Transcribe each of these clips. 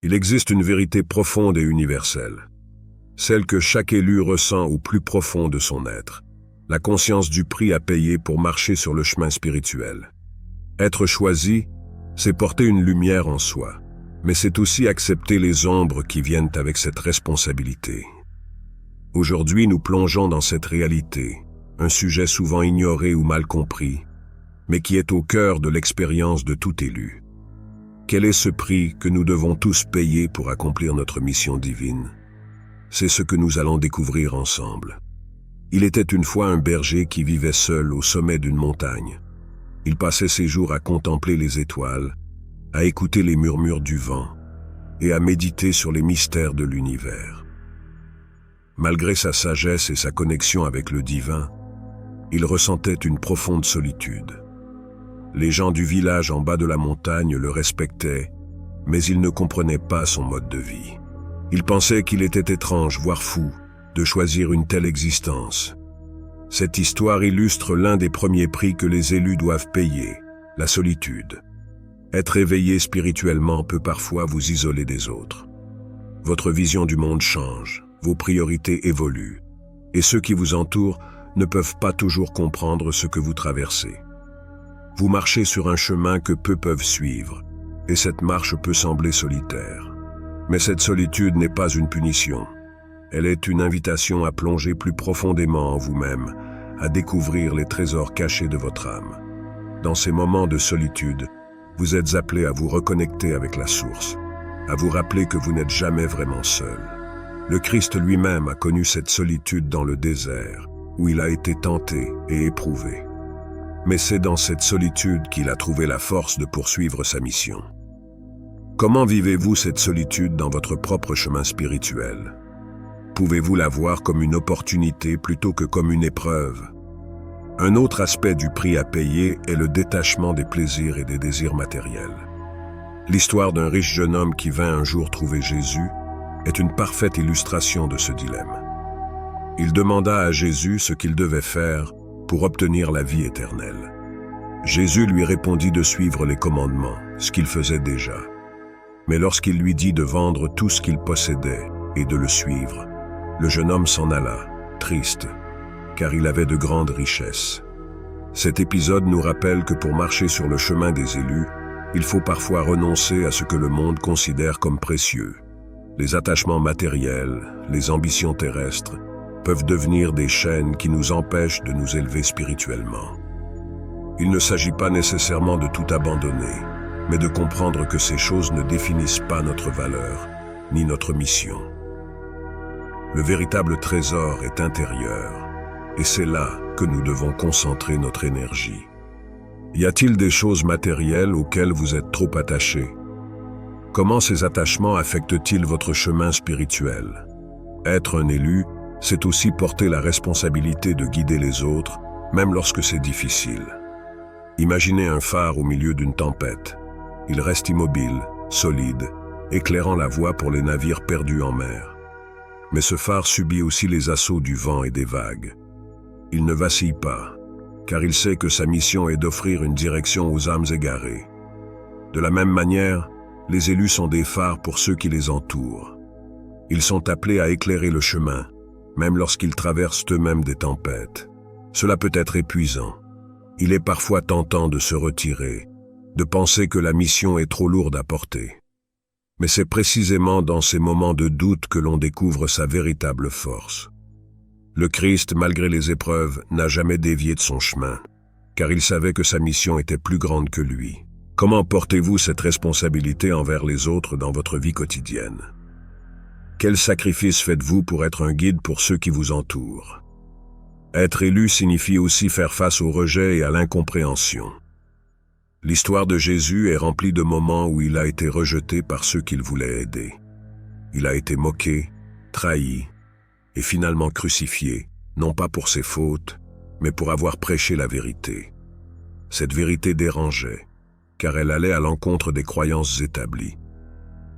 Il existe une vérité profonde et universelle, celle que chaque élu ressent au plus profond de son être, la conscience du prix à payer pour marcher sur le chemin spirituel. Être choisi, c'est porter une lumière en soi, mais c'est aussi accepter les ombres qui viennent avec cette responsabilité. Aujourd'hui, nous plongeons dans cette réalité, un sujet souvent ignoré ou mal compris, mais qui est au cœur de l'expérience de tout élu. Quel est ce prix que nous devons tous payer pour accomplir notre mission divine? C'est ce que nous allons découvrir ensemble. Il était une fois un berger qui vivait seul au sommet d'une montagne. Il passait ses jours à contempler les étoiles, à écouter les murmures du vent et à méditer sur les mystères de l'univers. Malgré sa sagesse et sa connexion avec le divin, il ressentait une profonde solitude. Les gens du village en bas de la montagne le respectaient, mais ils ne comprenaient pas son mode de vie. Ils pensaient qu'il était étrange, voire fou, de choisir une telle existence. Cette histoire illustre l'un des premiers prix que les élus doivent payer, la solitude. Être éveillé spirituellement peut parfois vous isoler des autres. Votre vision du monde change, vos priorités évoluent, et ceux qui vous entourent ne peuvent pas toujours comprendre ce que vous traversez. Vous marchez sur un chemin que peu peuvent suivre, et cette marche peut sembler solitaire. Mais cette solitude n'est pas une punition. Elle est une invitation à plonger plus profondément en vous-même, à découvrir les trésors cachés de votre âme. Dans ces moments de solitude, vous êtes appelé à vous reconnecter avec la source, à vous rappeler que vous n'êtes jamais vraiment seul. Le Christ lui-même a connu cette solitude dans le désert, où il a été tenté et éprouvé. Mais c'est dans cette solitude qu'il a trouvé la force de poursuivre sa mission. Comment vivez-vous cette solitude dans votre propre chemin spirituel? Pouvez-vous la voir comme une opportunité plutôt que comme une épreuve? Un autre aspect du prix à payer est le détachement des plaisirs et des désirs matériels. L'histoire d'un riche jeune homme qui vint un jour trouver Jésus est une parfaite illustration de ce dilemme. Il demanda à Jésus ce qu'il devait faire pour obtenir la vie éternelle. Jésus lui répondit de suivre les commandements, ce qu'il faisait déjà. Mais lorsqu'il lui dit de vendre tout ce qu'il possédait et de le suivre, le jeune homme s'en alla, triste, car il avait de grandes richesses. Cet épisode nous rappelle que pour marcher sur le chemin des élus, il faut parfois renoncer à ce que le monde considère comme précieux. Les attachements matériels, les ambitions terrestres, peuvent devenir des chaînes qui nous empêchent de nous élever spirituellement. Il ne s'agit pas nécessairement de tout abandonner, mais de comprendre que ces choses ne définissent pas notre valeur, ni notre mission. Le véritable trésor est intérieur, et c'est là que nous devons concentrer notre énergie. Y a-t-il des choses matérielles auxquelles vous êtes trop attachés? Comment ces attachements affectent-ils votre chemin spirituel? Être un élu, c'est aussi porter la responsabilité de guider les autres, même lorsque c'est difficile. Imaginez un phare au milieu d'une tempête. Il reste immobile, solide, éclairant la voie pour les navires perdus en mer. Mais ce phare subit aussi les assauts du vent et des vagues. Il ne vacille pas, car il sait que sa mission est d'offrir une direction aux âmes égarées. De la même manière, les élus sont des phares pour ceux qui les entourent. Ils sont appelés à éclairer le chemin, même lorsqu'ils traversent eux-mêmes des tempêtes. Cela peut être épuisant. Il est parfois tentant de se retirer, de penser que la mission est trop lourde à porter. Mais c'est précisément dans ces moments de doute que l'on découvre sa véritable force. Le Christ, malgré les épreuves, n'a jamais dévié de son chemin, car il savait que sa mission était plus grande que lui. Comment portez-vous cette responsabilité envers les autres dans votre vie quotidienne? Quel sacrifice faites-vous pour être un guide pour ceux qui vous entourent? Être élu signifie aussi faire face au rejet et à l'incompréhension. L'histoire de Jésus est remplie de moments où il a été rejeté par ceux qu'il voulait aider. Il a été moqué, trahi et finalement crucifié, non pas pour ses fautes, mais pour avoir prêché la vérité. Cette vérité dérangeait, car elle allait à l'encontre des croyances établies.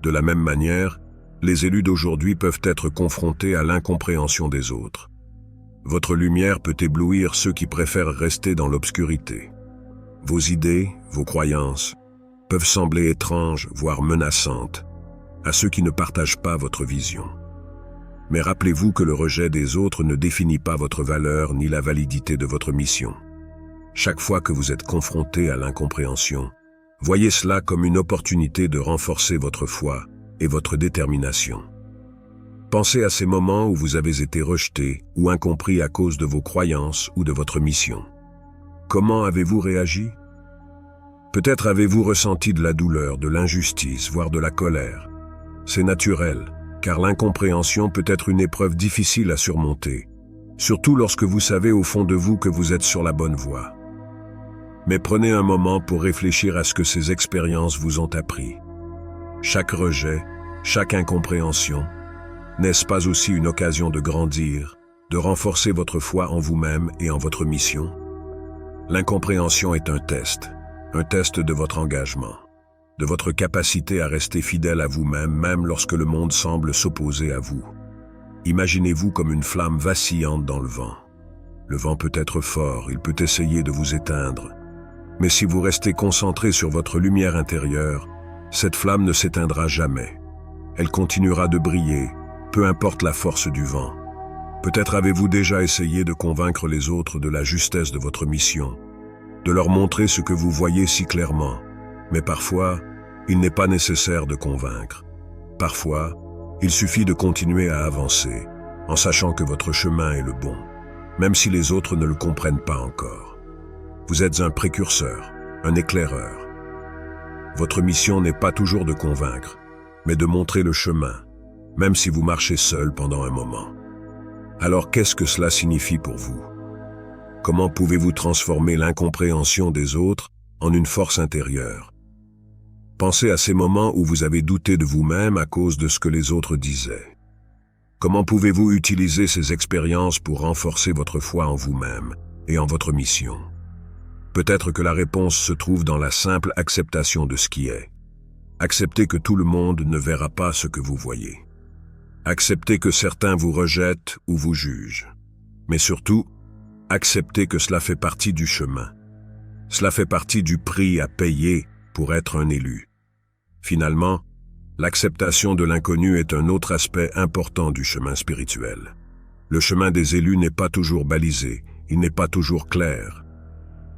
De la même manière, les élus d'aujourd'hui peuvent être confrontés à l'incompréhension des autres. Votre lumière peut éblouir ceux qui préfèrent rester dans l'obscurité. Vos idées, vos croyances, peuvent sembler étranges, voire menaçantes, à ceux qui ne partagent pas votre vision. Mais rappelez-vous que le rejet des autres ne définit pas votre valeur ni la validité de votre mission. Chaque fois que vous êtes confronté à l'incompréhension, voyez cela comme une opportunité de renforcer votre foi et votre détermination. Pensez à ces moments où vous avez été rejeté ou incompris à cause de vos croyances ou de votre mission. Comment avez-vous réagi? Peut-être avez-vous ressenti de la douleur, de l'injustice, voire de la colère. C'est naturel, car l'incompréhension peut être une épreuve difficile à surmonter, surtout lorsque vous savez au fond de vous que vous êtes sur la bonne voie. Mais prenez un moment pour réfléchir à ce que ces expériences vous ont appris. Chaque rejet, chaque incompréhension, n'est-ce pas aussi une occasion de grandir, de renforcer votre foi en vous-même et en votre mission? L'incompréhension est un test de votre engagement, de votre capacité à rester fidèle à vous-même, même lorsque le monde semble s'opposer à vous. Imaginez-vous comme une flamme vacillante dans le vent. Le vent peut être fort, il peut essayer de vous éteindre. Mais si vous restez concentré sur votre lumière intérieure, cette flamme ne s'éteindra jamais. Elle continuera de briller, peu importe la force du vent. Peut-être avez-vous déjà essayé de convaincre les autres de la justesse de votre mission, de leur montrer ce que vous voyez si clairement. Mais parfois, il n'est pas nécessaire de convaincre. Parfois, il suffit de continuer à avancer, en sachant que votre chemin est le bon, même si les autres ne le comprennent pas encore. Vous êtes un précurseur, un éclaireur. Votre mission n'est pas toujours de convaincre, mais de montrer le chemin, même si vous marchez seul pendant un moment. Alors qu'est-ce que cela signifie pour vous? Comment pouvez-vous transformer l'incompréhension des autres en une force intérieure? Pensez à ces moments où vous avez douté de vous-même à cause de ce que les autres disaient. Comment pouvez-vous utiliser ces expériences pour renforcer votre foi en vous-même et en votre mission? Peut-être que la réponse se trouve dans la simple acceptation de ce qui est. Acceptez que tout le monde ne verra pas ce que vous voyez. Acceptez que certains vous rejettent ou vous jugent. Mais surtout, acceptez que cela fait partie du chemin. Cela fait partie du prix à payer pour être un élu. Finalement, l'acceptation de l'inconnu est un autre aspect important du chemin spirituel. Le chemin des élus n'est pas toujours balisé, il n'est pas toujours clair.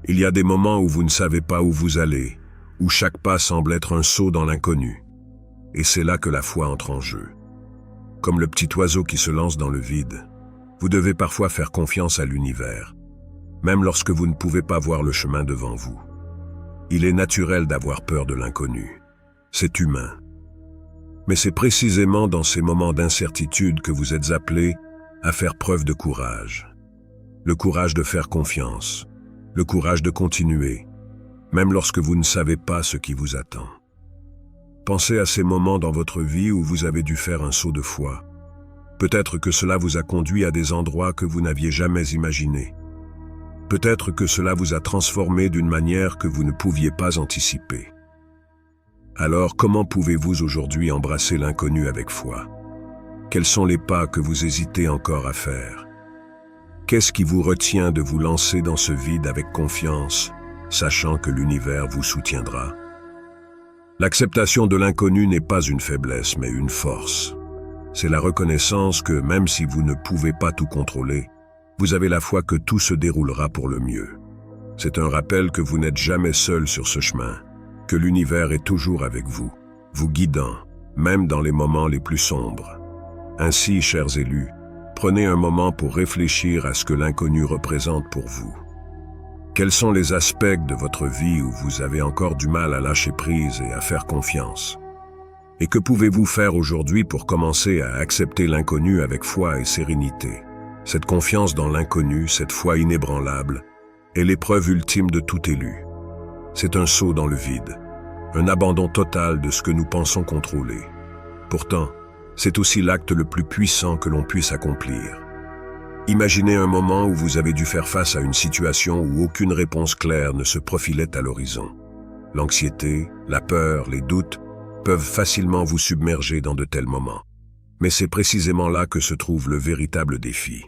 Il y a des moments où vous ne savez pas où vous allez, où chaque pas semble être un saut dans l'inconnu. Et c'est là que la foi entre en jeu. Comme le petit oiseau qui se lance dans le vide, vous devez parfois faire confiance à l'univers, même lorsque vous ne pouvez pas voir le chemin devant vous. Il est naturel d'avoir peur de l'inconnu. C'est humain. Mais c'est précisément dans ces moments d'incertitude que vous êtes appelés à faire preuve de courage. Le courage de faire confiance, le courage de continuer, même lorsque vous ne savez pas ce qui vous attend. Pensez à ces moments dans votre vie où vous avez dû faire un saut de foi. Peut-être que cela vous a conduit à des endroits que vous n'aviez jamais imaginés. Peut-être que cela vous a transformé d'une manière que vous ne pouviez pas anticiper. Alors, comment pouvez-vous aujourd'hui embrasser l'inconnu avec foi? Quels sont les pas que vous hésitez encore à faire? Qu'est-ce qui vous retient de vous lancer dans ce vide avec confiance, sachant que l'univers vous soutiendra? L'acceptation de l'inconnu n'est pas une faiblesse, mais une force. C'est la reconnaissance que, même si vous ne pouvez pas tout contrôler, vous avez la foi que tout se déroulera pour le mieux. C'est un rappel que vous n'êtes jamais seul sur ce chemin, que l'univers est toujours avec vous, vous guidant, même dans les moments les plus sombres. Ainsi, chers élus, prenez un moment pour réfléchir à ce que l'inconnu représente pour vous. Quels sont les aspects de votre vie où vous avez encore du mal à lâcher prise et à faire confiance? Et que pouvez-vous faire aujourd'hui pour commencer à accepter l'inconnu avec foi et sérénité? Cette confiance dans l'inconnu, cette foi inébranlable, est l'épreuve ultime de tout élu. C'est un saut dans le vide, un abandon total de ce que nous pensons contrôler. Pourtant, c'est aussi l'acte le plus puissant que l'on puisse accomplir. Imaginez un moment où vous avez dû faire face à une situation où aucune réponse claire ne se profilait à l'horizon. L'anxiété, la peur, les doutes peuvent facilement vous submerger dans de tels moments. Mais c'est précisément là que se trouve le véritable défi.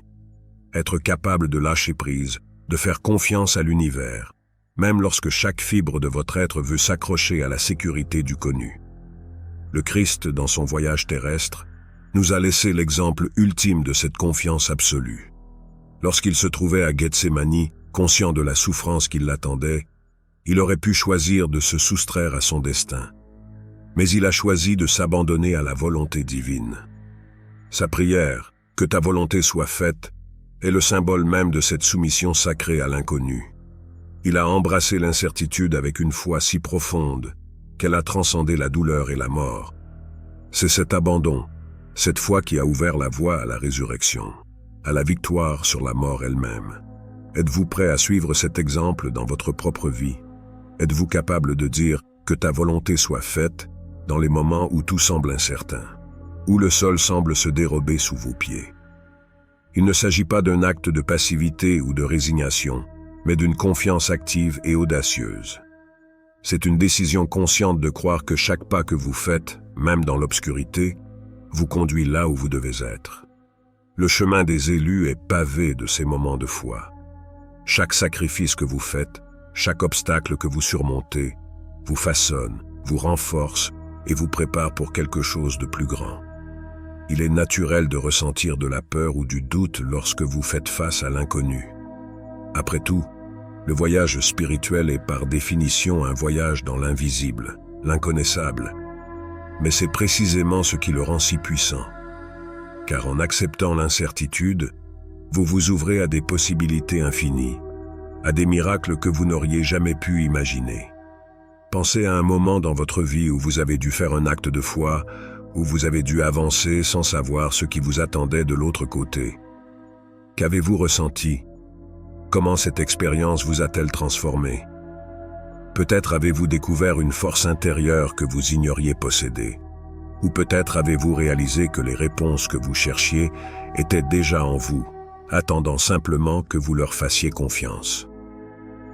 Être capable de lâcher prise, de faire confiance à l'univers, même lorsque chaque fibre de votre être veut s'accrocher à la sécurité du connu. Le Christ, dans son voyage terrestre, nous a laissé l'exemple ultime de cette confiance absolue. Lorsqu'il se trouvait à Gethsémani, conscient de la souffrance qui l'attendait, il aurait pu choisir de se soustraire à son destin. Mais il a choisi de s'abandonner à la volonté divine. Sa prière, « Que ta volonté soit faite », est le symbole même de cette soumission sacrée à l'inconnu. Il a embrassé l'incertitude avec une foi si profonde qu'elle a transcendé la douleur et la mort. C'est cet abandon, cette foi qui a ouvert la voie à la résurrection, à la victoire sur la mort elle-même. Êtes-vous prêt à suivre cet exemple dans votre propre vie? Êtes-vous capable de dire « Que ta volonté soit faite » dans les moments où tout semble incertain, où le sol semble se dérober sous vos pieds? Il ne s'agit pas d'un acte de passivité ou de résignation, mais d'une confiance active et audacieuse. C'est une décision consciente de croire que chaque pas que vous faites, même dans l'obscurité, vous conduit là où vous devez être. Le chemin des élus est pavé de ces moments de foi. Chaque sacrifice que vous faites, chaque obstacle que vous surmontez, vous façonne, vous renforce et vous prépare pour quelque chose de plus grand. Il est naturel de ressentir de la peur ou du doute lorsque vous faites face à l'inconnu. Après tout, le voyage spirituel est par définition un voyage dans l'invisible, l'inconnaissable. Mais c'est précisément ce qui le rend si puissant. Car en acceptant l'incertitude, vous vous ouvrez à des possibilités infinies, à des miracles que vous n'auriez jamais pu imaginer. Pensez à un moment dans votre vie où vous avez dû faire un acte de foi, où vous avez dû avancer sans savoir ce qui vous attendait de l'autre côté. Qu'avez-vous ressenti? Comment cette expérience vous a-t-elle transformé? Peut-être avez-vous découvert une force intérieure que vous ignoriez posséder. Ou peut-être avez-vous réalisé que les réponses que vous cherchiez étaient déjà en vous, attendant simplement que vous leur fassiez confiance.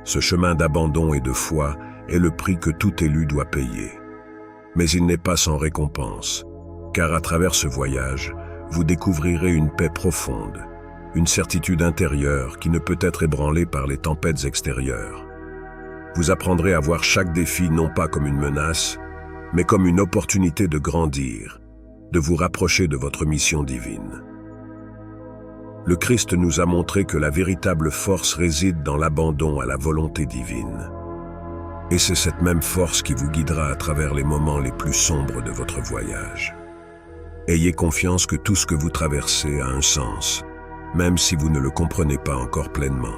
Ce chemin d'abandon et de foi est le prix que tout élu doit payer. Mais il n'est pas sans récompense, car à travers ce voyage, vous découvrirez une paix profonde, une certitude intérieure qui ne peut être ébranlée par les tempêtes extérieures. Vous apprendrez à voir chaque défi non pas comme une menace, mais comme une opportunité de grandir, de vous rapprocher de votre mission divine. Le Christ nous a montré que la véritable force réside dans l'abandon à la volonté divine. Et c'est cette même force qui vous guidera à travers les moments les plus sombres de votre voyage. Ayez confiance que tout ce que vous traversez a un sens, même si vous ne le comprenez pas encore pleinement.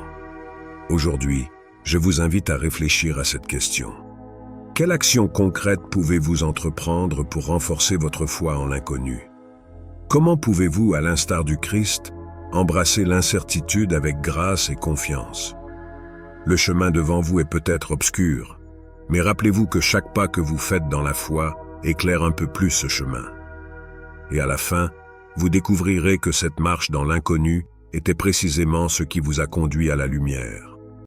Aujourd'hui, je vous invite à réfléchir à cette question. Quelle action concrète pouvez-vous entreprendre pour renforcer votre foi en l'inconnu? Comment pouvez-vous, à l'instar du Christ, embrasser l'incertitude avec grâce et confiance? Le chemin devant vous est peut-être obscur, mais rappelez-vous que chaque pas que vous faites dans la foi éclaire un peu plus ce chemin. Et à la fin, vous découvrirez que cette marche dans l'inconnu était précisément ce qui vous a conduit à la lumière.